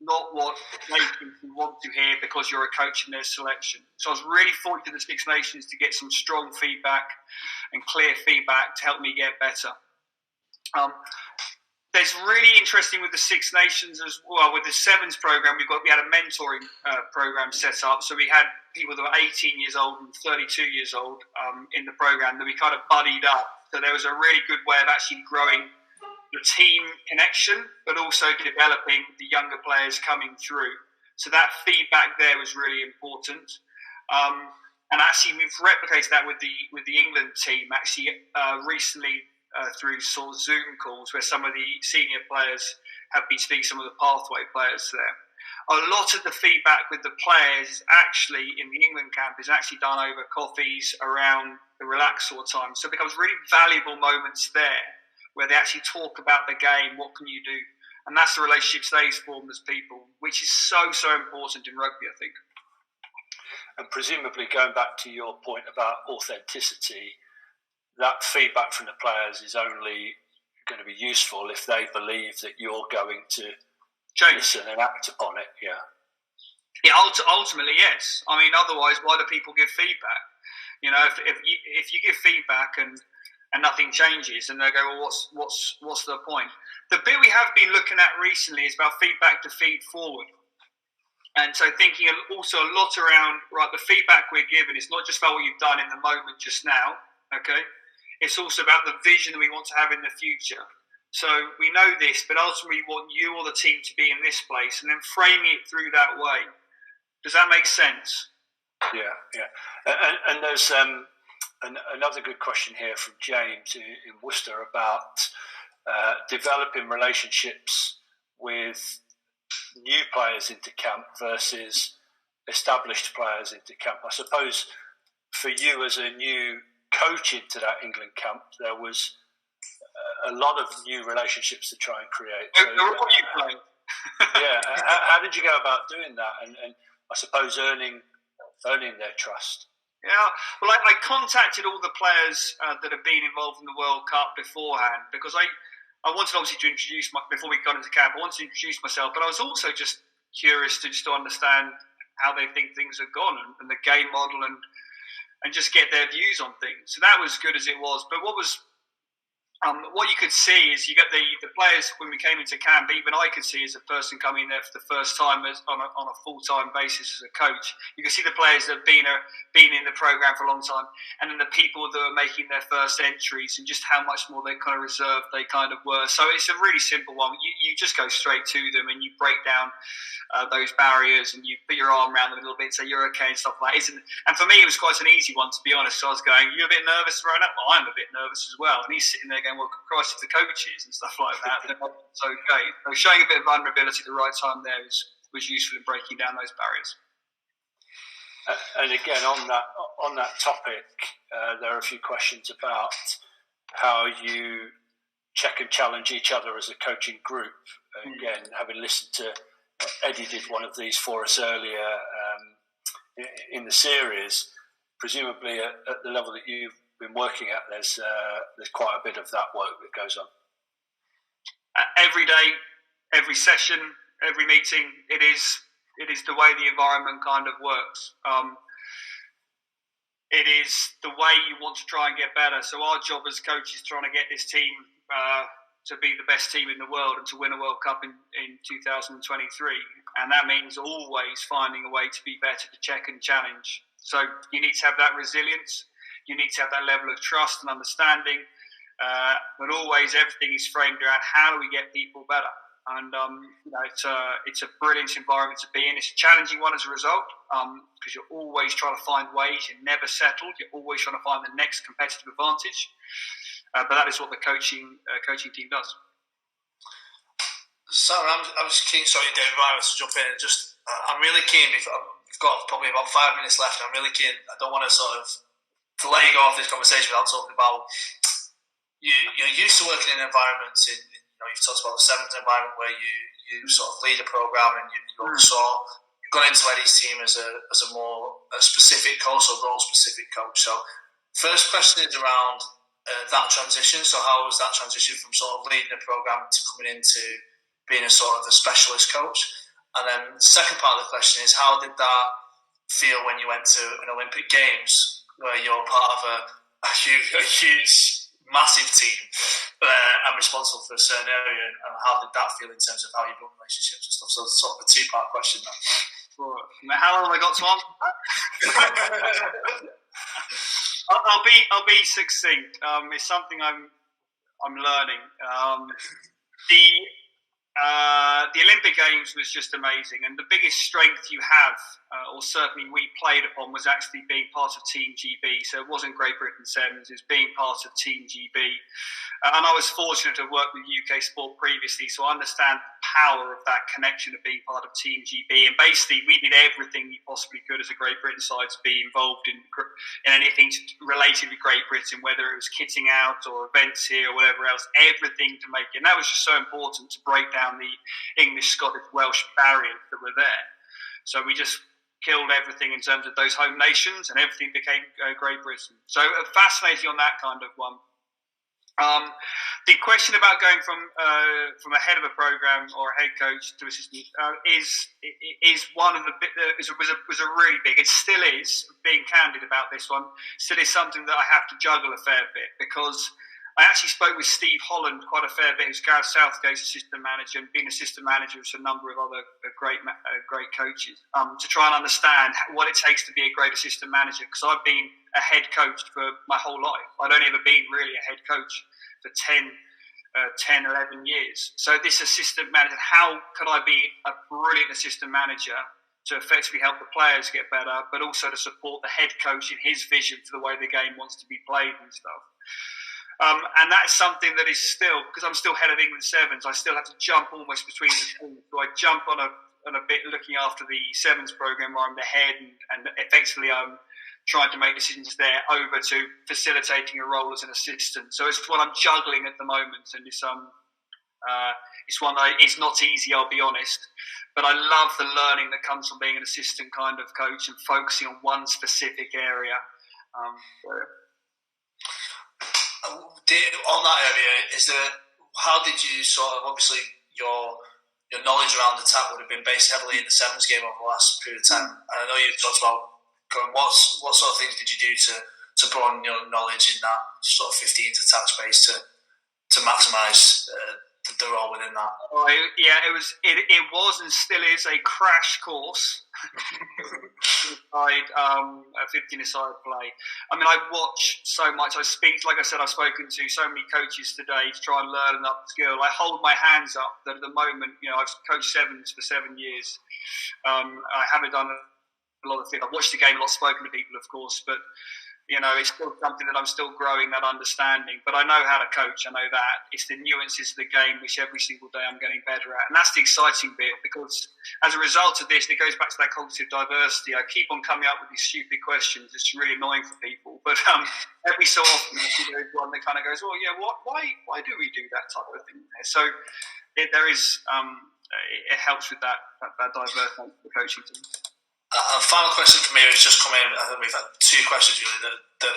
not what they think you want to hear because you're a coach in their selection. So I was really fortunate in the Six Nations to get some strong feedback and clear feedback to help me get better. There's really interesting with the Six Nations as well. With the 7s program, we had a mentoring program set up. So we had people that were 18 years old and 32 years old in the program that we kind of buddied up. So there was a really good way of actually growing the team connection, but also developing the younger players coming through. So that feedback there was really important. And actually, we've replicated that with the England team. Actually, recently through sort of Zoom calls where some of the senior players have been speaking, some of the pathway players there. A lot of the feedback with the players actually in the England camp is actually done over coffees around the relax sort of time. So it becomes really valuable moments there where they actually talk about the game, what can you do? And that's the relationships they form as people, which is so, so important in rugby, I think. And presumably, going back to your point about authenticity, that feedback from the players is only going to be useful if they believe that you're going to listen and act upon it. Yeah. Yeah. Ultimately, yes. I mean, otherwise, why do people give feedback? You know, if you give feedback and nothing changes, and they go, well, what's the point? The bit we have been looking at recently is about feedback to feed forward. And so thinking also a lot around, right, the feedback we're given is not just about what you've done in the moment just now, okay? It's also about the vision that we want to have in the future. So we know this, but ultimately we want you or the team to be in this place, and then framing it through that way. Does that make sense? Yeah. And there's another good question here from James in Worcester about developing relationships with new players into camp versus established players into camp. I suppose for you as a new coach into that England camp, there was a lot of new relationships to try and create. So, yeah, how did you go about doing that, and I suppose earning their trust? Yeah, well, I contacted all the players that have been involved in the World Cup beforehand because I wanted obviously to introduce before we got into camp. I wanted to introduce myself, but I was also just curious to understand how they think things have gone and the game model and just get their views on things. So that was good as it was. But what you could see is you got the players when we came into camp. Even I could see as a person coming there for the first time on a full-time basis as a coach. You can see the players that have been in the program for a long time, and then the people that are making their first entries, and just how much more they kind of reserved they kind of were. So it's a really simple one. You just go straight to them and you break down those barriers, and you put your arm around them a little bit and say you're okay and stuff like that. And for me, it was quite an easy one, to be honest. So I was going, "You're a bit nervous right now?" Well, I'm a bit nervous as well. And he's sitting there going, "Well, Christ, it's the coaches and stuff like that." But it's okay. So showing a bit of vulnerability at the right time there was useful in breaking down those barriers. And again, on that topic, there are a few questions about how you check and challenge each other as a coaching group. Again, having listened to Eddie did one of these for us earlier in the series, presumably at the level that you've been working at, there's quite a bit of that work that goes on. Every day, every session, every meeting, it is the way the environment kind of works. It is the way you want to try and get better. So our job as coaches is trying to get this team to be the best team in the world and to win a World Cup in 2023. And that means always finding a way to be better, to check and challenge. So you need to have that resilience. You need to have that level of trust and understanding. But always everything is framed around how do we get people better. And it's a brilliant environment to be in. It's a challenging one as a result because you're always trying to find ways. You're never settled. You're always trying to find the next competitive advantage. But that is what the coaching team does. So I was keen. Sorry, David, right, to jump in. I'm really keen. We've got probably about 5 minutes left. I'm really keen. I don't want to to let you go off this conversation without talking about you're used to working in environments. You've talked about the Sevens environment where you sort of lead a program, and you've gone into Eddie's team as a more specific coach or role specific coach. So, first question is around that transition. So, how was that transition from sort of leading a program to coming into being a sort of a specialist coach? And then, the second part of the question is, how did that feel when you went to an Olympic Games where you're part of a huge massive team and responsible for a certain area, and how did that feel in terms of how you built relationships and stuff? So it's sort of a two-part question now. How long have I got to answer? I'll be succinct. It's something I'm learning. The Olympic Games was just amazing, and the biggest strength you have, or certainly we played upon, was actually being part of Team GB. So it wasn't Great Britain Sevens, it was being part of Team GB. And I was fortunate to work with UK Sport previously, so I understand the power of that connection of being part of Team GB. And basically, we did everything we possibly could as a Great Britain side to be involved in anything related with Great Britain, whether it was kitting out or events here or whatever else, everything to make it. And that was just so important to break down the English, Scottish, Welsh barriers that were there. So we just killed everything in terms of those home nations, and everything became Great Britain. So fascinating on that kind of one. The question about going from a head of a program or a head coach to assistant is one of the was a really big. It still is, being candid about this one, still is something that I have to juggle a fair bit, because I actually spoke with Steve Holland quite a fair bit, who's Gareth Southgate's assistant manager, and been assistant manager of a number of other great coaches, to try and understand what it takes to be a great assistant manager, because I've been a head coach for my whole life. I'd only ever been really a head coach for 10, 11 years. So this assistant manager, how could I be a brilliant assistant manager to effectively help the players get better, but also to support the head coach in his vision for the way the game wants to be played and stuff. And that's something that is still, because I'm still head of England Sevens, I still have to jump almost between the two. So I jump on a bit looking after the Sevens program where I'm the head, and effectively I'm trying to make decisions there, over to facilitating a role as an assistant. So it's what I'm juggling at the moment, and it's one that is not easy, I'll be honest. But I love the learning that comes from being an assistant kind of coach and focusing on one specific area. On that area, how did you sort of, obviously your knowledge around the tap would have been based heavily in the Sevens game over the last period of time, and I know you talked about what sort of things did you do to broaden your knowledge in that sort of 15s attack space to maximise the role within that? It was and still is a crash course. 15-a-side play. I mean, I watch so much. I speak, like I said, I've spoken to so many coaches today to try and learn and upskill. I hold my hands up that at the moment, I've coached Sevens for 7 years. I haven't done a lot of things. I've watched the game a lot, spoken to people, of course, but it's still something that I'm still growing that understanding. But I know how to coach. I know that. It's the nuances of the game which every single day I'm getting better at. And that's the exciting bit, because as a result of this, it goes back to that cognitive diversity. I keep on coming up with these stupid questions. It's really annoying for people. But every so often, I see one that kind of goes, "Oh yeah, why do we do that type of thing?" So it helps with that diversity of the coaching team. A final question from me has just come in. I think we've had two questions really, two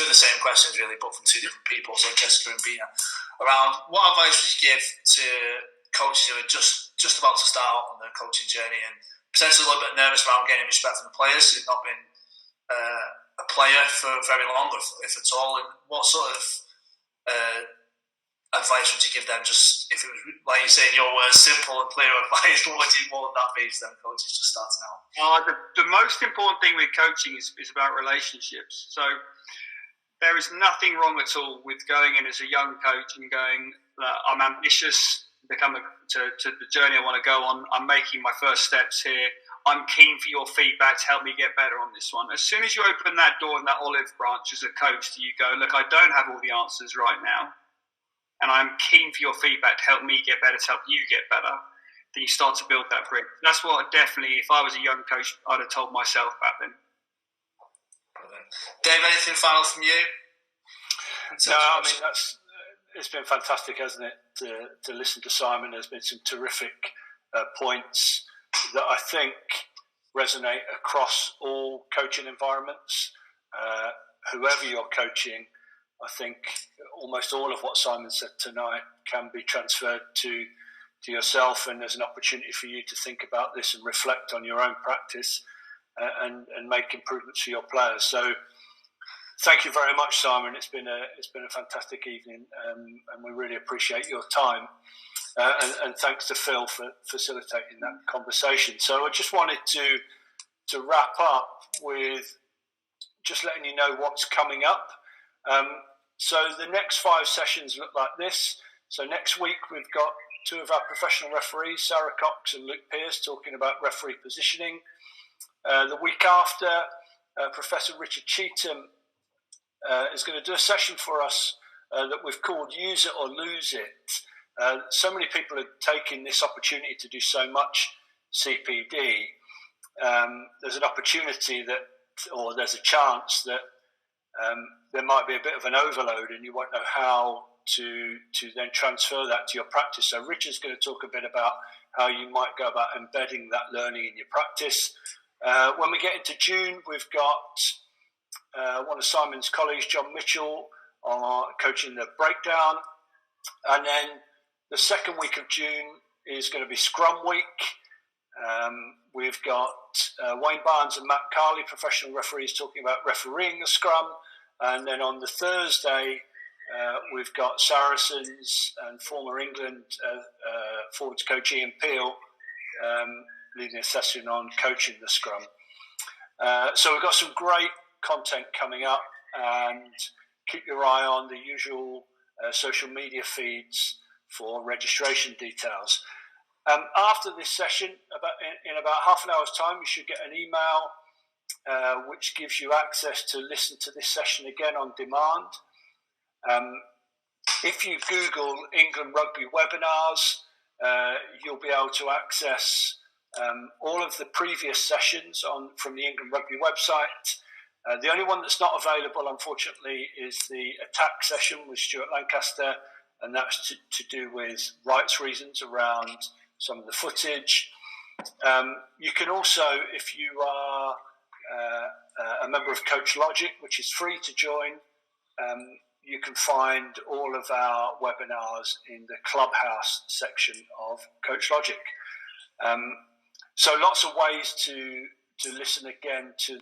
of the same questions really, but from two different people. So Jessica and Bina, around what advice would you give to coaches who are just about to start out on their coaching journey and potentially a little bit nervous around gaining respect from the players who've not been a player for very long, if at all, and what sort of advice would you give them? Just if it was, like you say in your words, simple and clear advice, what would that be to them coaches just starting out? The most important thing with coaching is about relationships. So there is nothing wrong at all with going in as a young coach and going, I'm ambitious to the journey I want to go on. I'm making my first steps here. I'm keen for your feedback to help me get better on this one. As soon as you open that door and that olive branch as a coach, you go, look, I don't have all the answers right now, and I'm keen for your feedback to help me get better, to help you get better, then you start to build that bridge. That's what definitely, if I was a young coach, I'd have told myself back then. Brilliant. Dave, anything final from you? No, I mean, it's been fantastic, hasn't it, to listen to Simon. There's been some terrific points that I think resonate across all coaching environments. Whoever you're coaching, I think almost all of what Simon said tonight can be transferred to yourself, and there's an opportunity for you to think about this and reflect on your own practice and make improvements for your players. So thank you very much, Simon. It's been a fantastic evening, and we really appreciate your time. And thanks to Phil for facilitating that conversation. So I just wanted to wrap up with just letting you know what's coming up. So the next 5 sessions look like this. So next week we've got two of our professional referees, Sarah Cox and Luke Pearce, talking about referee positioning. The week after, Professor Richard Cheetham is going to do a session for us that we've called Use It or Lose It. So many people are taking this opportunity to do so much CPD. There's an opportunity that, or there's a chance that there might be a bit of an overload and you won't know how to then transfer that to your practice. So Richard's going to talk a bit about how you might go about embedding that learning in your practice. When we get into June, we've got one of Simon's colleagues, John Mitchell, coaching the breakdown. And then the second week of June is going to be Scrum Week. We've got Wayne Barnes and Matt Carley, professional referees, talking about refereeing the scrum. And then on the Thursday, we've got Saracens and former England forwards coach Ian Peel leading a session on coaching the scrum. So we've got some great content coming up, and keep your eye on the usual social media feeds for registration details. After this session, in about half an hour's time, you should get an email which gives you access to listen to this session again on demand. If you Google England Rugby webinars, you'll be able to access all of the previous sessions from the England Rugby website. The only one that's not available, unfortunately, is the attack session with Stuart Lancaster, and that's to do with rights reasons around some of the footage. You can also, if you are a member of Coach Logic, which is free to join, you can find all of our webinars in the Clubhouse section of Coach Logic. So lots of ways to listen again to